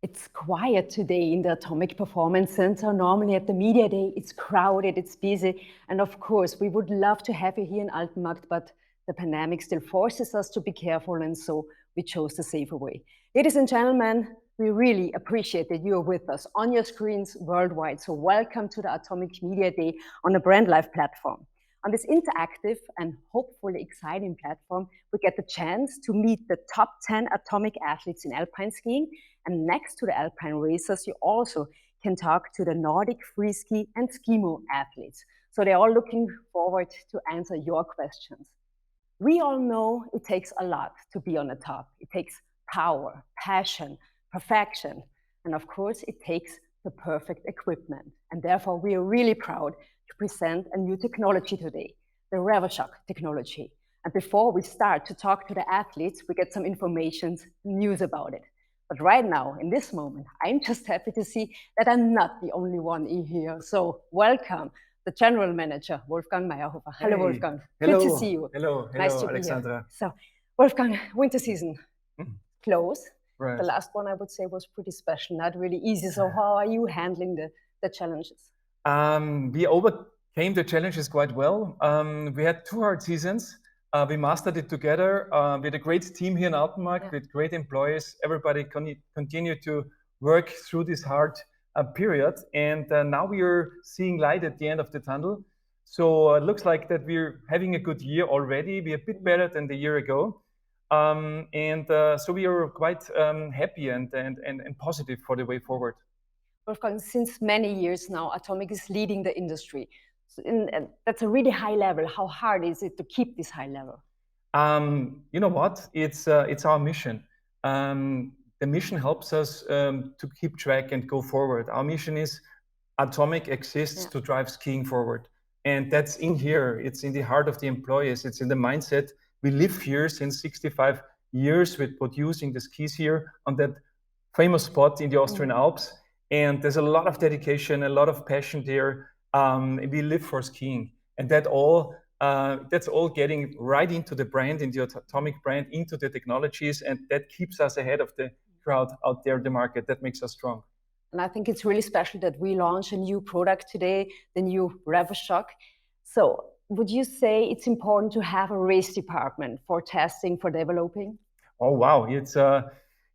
It's quiet today in the Atomic Performance Center. Normally at the MediaDay, it's crowded, it's busy. And of course, we would love to have you here in Altenmarkt, but the pandemic still forces us to be careful, and so we chose the safer way. Ladies and gentlemen, we really appreciate that you are with us on your screens worldwide. So welcome to the Atomic MediaDay on the Brand Life platform. On this interactive and hopefully exciting platform, we get the chance to meet the top 10 atomic athletes in alpine skiing. And next to the alpine racers, you also can talk to the Nordic free ski and skimo athletes. So they're all looking forward to answer your questions. We all know it takes a lot to be on the top. It takes power, passion, perfection, and of course, it takes the perfect equipment. And therefore, we are really proud to present a new technology today, the Revoshock technology. And before we start to talk to the athletes, we get some information, news about it. But right now, in this moment, I'm just happy to see that I'm not the only one in here. So welcome, the General Manager, Wolfgang Meyerhofer. Hello, Wolfgang. Hello. Good to see you. Hello, Nice to Alexandra. be here. So, Wolfgang, winter season, close. Right. The last one, I would say, was pretty special, not really easy. So how are you handling the challenges? We overcame the challenges quite well. We had 2 hard seasons. We mastered it together with a great team here in Altenmarkt, with great employees. Everybody continued to work through this hard period. And now we are seeing light at the end of the tunnel. So it looks like that we're having a good year already. We're a bit better than the year ago. So we are quite happy and positive for the way forward. Wolfgang, since many years now, Atomic is leading the industry. So that's a really high level. How hard is it to keep this high level? You know what? It's our mission. The mission helps us to keep track and go forward. Our mission is Atomic exists to drive skiing forward. And that's in here. It's in the heart of the employees. It's in the mindset. We live here since 65 years with producing the skis here on that famous spot in the Austrian Alps. And there's a lot of dedication, a lot of passion there. We live for skiing. And that's all getting right into the brand, into the Atomic brand, into the technologies. And that keeps us ahead of the crowd out there in the market. That makes us strong. And I think it's really special that we launch a new product today, the new Revoshock. So would you say it's important to have a race department for testing, for developing? Oh, wow.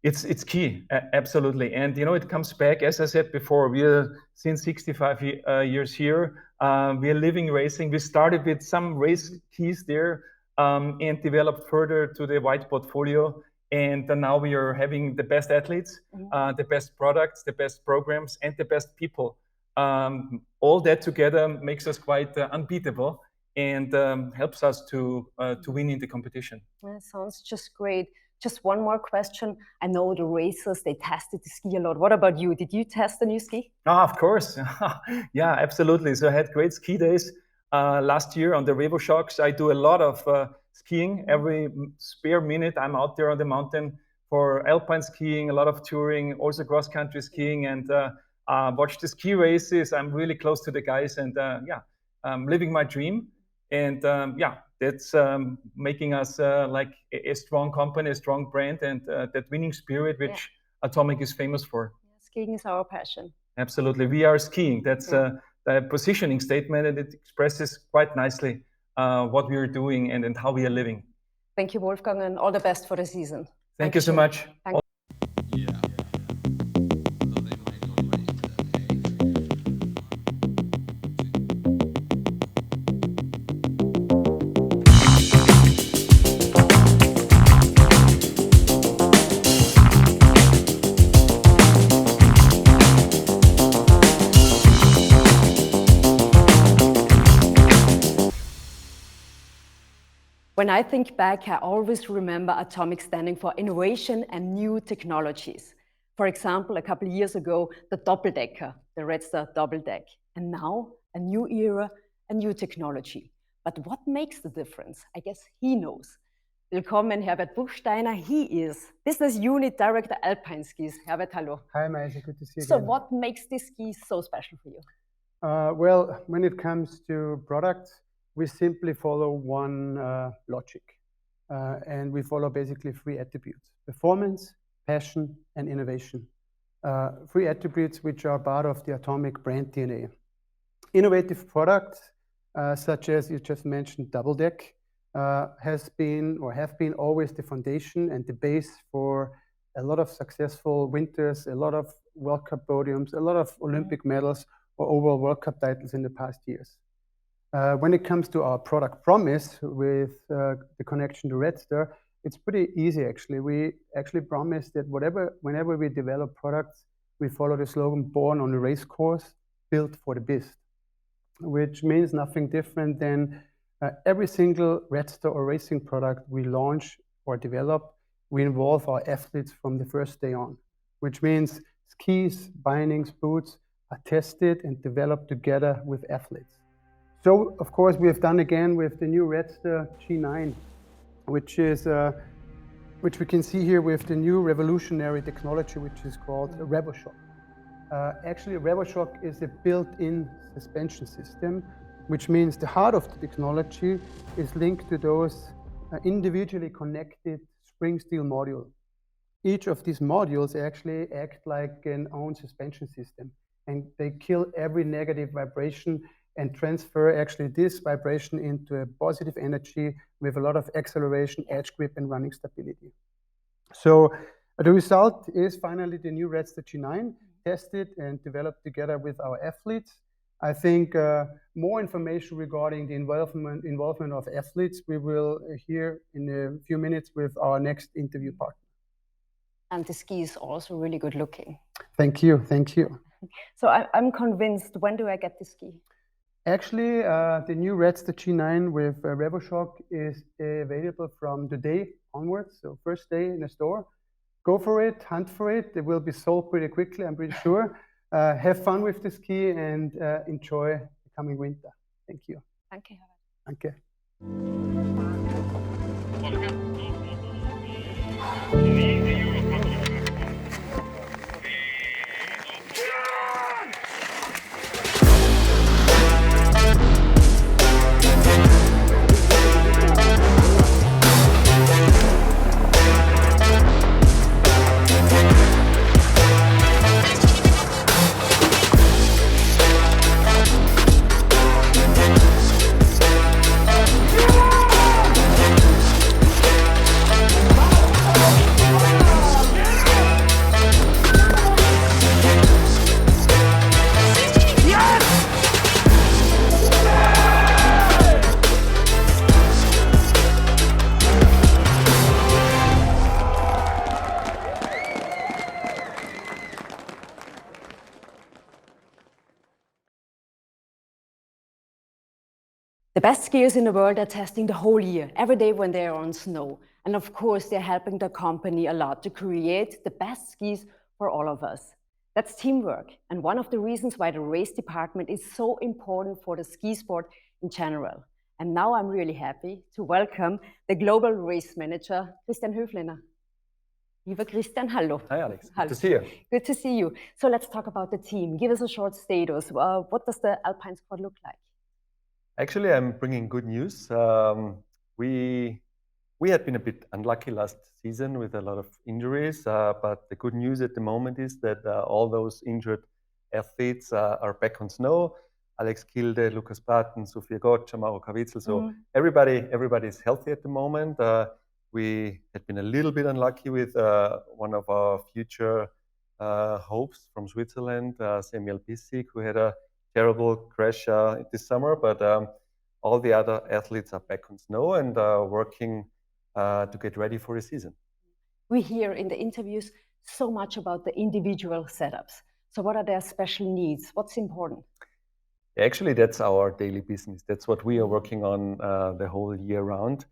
It's key, absolutely. And, you know, it comes back, as I said before, we are since 65 years here. We are living racing. We started with some race keys there and developed further to the wide portfolio. And now we are having the best athletes, the best products, the best programs, and the best people. All that together makes us quite unbeatable and helps us to win in the competition. That sounds just great. Just one more question. I know the racers, they tested the ski a lot. What about you? Did you test the new ski? Of course. Yeah, absolutely. So I had great ski days last year on the Revoshocks. I do a lot of skiing. Every spare minute I'm out there on the mountain for alpine skiing, a lot of touring, also cross-country skiing, and watch the ski races. I'm really close to the guys, and I'm living my dream. And that's making us like a strong company, a strong brand, and that winning spirit which Atomic is famous for. Skiing is our passion. Absolutely. We are skiing. That's the positioning statement, and it expresses quite nicely what we are doing and how we are living. Thank you, Wolfgang, and all the best for the season. Thank you so much. When I think back, I always remember Atomic standing for innovation and new technologies. For example, a couple of years ago, the Doppeldecker, the Red Star Double Deck. And now, a new era, a new technology. But what makes the difference? I guess he knows. Willkommen, Herbert Buchsteiner. He is Business Unit Director Alpine Skis. Herbert, hello. Hi, Maise. Good to see you So again. what makes this ski so special for you? Well, when it comes to products, we simply follow one logic. And we follow basically 3 attributes: performance, passion, and innovation. three attributes which are part of the Atomic brand DNA. Innovative products, such as you just mentioned, Double Deck, has been or have been always the foundation and the base for a lot of successful winters, a lot of World Cup podiums, a lot of Olympic medals or overall World Cup titles in the past years. When it comes to our product promise with the connection to Red Star, it's pretty easy actually. We actually promise that whenever we develop products, we follow the slogan "Born on a race course, built for the best," which means nothing different than every single Red Star or racing product we launch or develop, we involve our athletes from the first day on, which means skis, bindings, boots are tested and developed together with athletes. So, of course, we have done again with the new Red Star G9, which we can see here with the new revolutionary technology, which is called Revoshock. Actually, Revoshock is a built-in suspension system, which means the heart of the technology is linked to those individually connected spring steel module. Each of these modules actually act like an own suspension system, and they kill every negative vibration and transfer actually this vibration into a positive energy with a lot of acceleration, edge grip, and running stability. So the result is finally the new Red Star G9, tested and developed together with our athletes. I think more information regarding the involvement of athletes we will hear in a few minutes with our next interview partner. And the ski is also really good looking. Thank you, thank you. So I'm convinced. When do I get the ski? Actually, the new Red Star G9 with Revoshock is available from today onwards, so first day in the store. Go for it, hunt for it. It will be sold pretty quickly, I'm pretty sure. Have fun with the ski and enjoy the coming winter. Thank you. Thank you. Danke. The best skiers in the world are testing the whole year, every day when they are on snow. And of course, they're helping the company a lot to create the best skis for all of us. That's teamwork, and one of the reasons why the race department is so important for the ski sport in general. And now I'm really happy to welcome the Global Race Manager, Christian Höflener. Lieber Christian, hello. Hi, Alex. Hello. Good to see you. Good to see you. So let's talk about the team. Give us a short status. What does the Alpine squad look like? Actually, I'm bringing good news. We had been a bit unlucky last season with a lot of injuries, but the good news at the moment is that all those injured athletes are back on snow. Alex Kilde, Lukas Batten, Sofia Gotcha, Mauro Kavitzel. So everybody is healthy at the moment. We had been a little bit unlucky with one of our future hopes from Switzerland, Samuel Bissig, who had a terrible crash this summer, but all the other athletes are back on snow and working to get ready for the season. We hear in the interviews so much about the individual setups. So what are their special needs? What's important? Actually, that's our daily business. That's what we are working on the whole year round.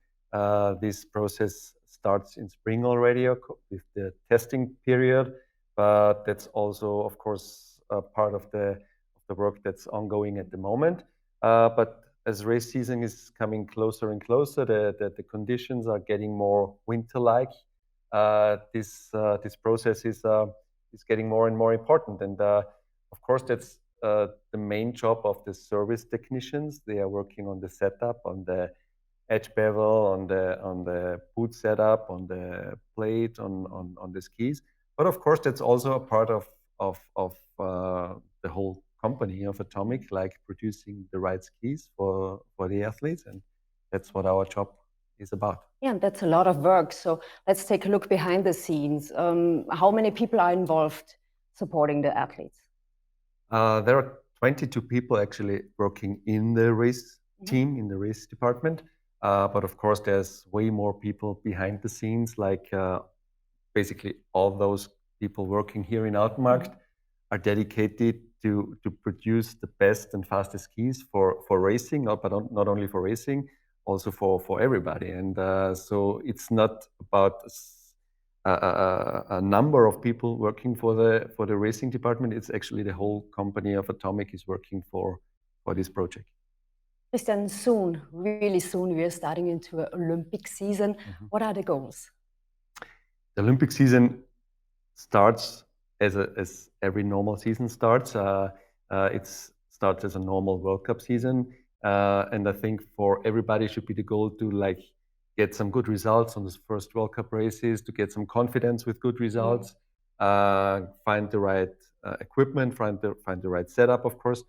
This process starts in spring already with the testing period, but that's also, of course, part of the work that's ongoing at the moment. But as race season is coming closer and closer, the conditions are getting more winter-like. This process is getting more and more important. And of course, that's the main job of the service technicians. They are working on the setup, on the edge bevel, on the boot setup, on the plate, on the skis. But of course, that's also a part of the whole company of Atomic, like producing the right skis for the athletes, and that's what our job is about. Yeah, and that's a lot of work. So let's take a look behind the scenes. How many people are involved supporting the athletes? There are 22 people actually working in the race team, in the race department. But of course, there's way more people behind the scenes, like basically all those people working here in Altenmarkt are dedicated to produce the best and fastest skis for racing, but not only for racing, also for everybody. And so it's not about a number of people working for the racing department. It's actually the whole company of Atomic is working for this project. Christian, soon, really soon, we are starting into an Olympic season. What are the goals? The Olympic season starts as every normal season starts. It starts as a normal World Cup season, and I think for everybody should be the goal to like get some good results on the first World Cup races, to get some confidence with good results, find the right equipment, find the right setup, of course.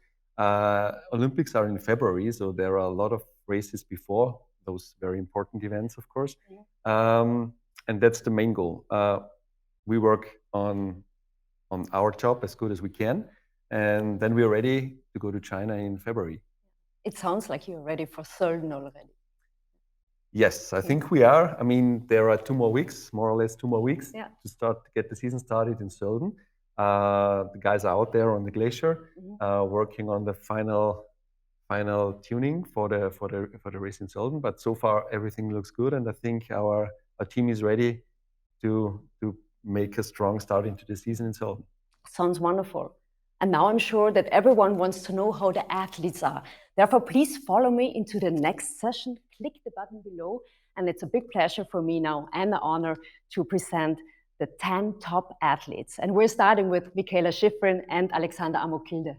Olympics are in February, so there are a lot of races before those very important events, of course. And that's the main goal. We work on our job as good as we can, and then we're ready to go to China in February. It sounds like you're ready for Sölden already. Yes, I think we are. I mean, there are 2 more weeks, more or less 2 more weeks to get the season started in Sölden. The guys are out there on the glacier, working on the final tuning for the race in Sölden. But so far, everything looks good, and I think our team is ready to make a strong start into the season in Sölden. Sounds wonderful. And now I'm sure that everyone wants to know how the athletes are. Therefore, please follow me into the next session. Click the button below. And it's a big pleasure for me now and the honor to present the 10 top athletes. And we're starting with Michaela Schifrin and Alexander Amokilde.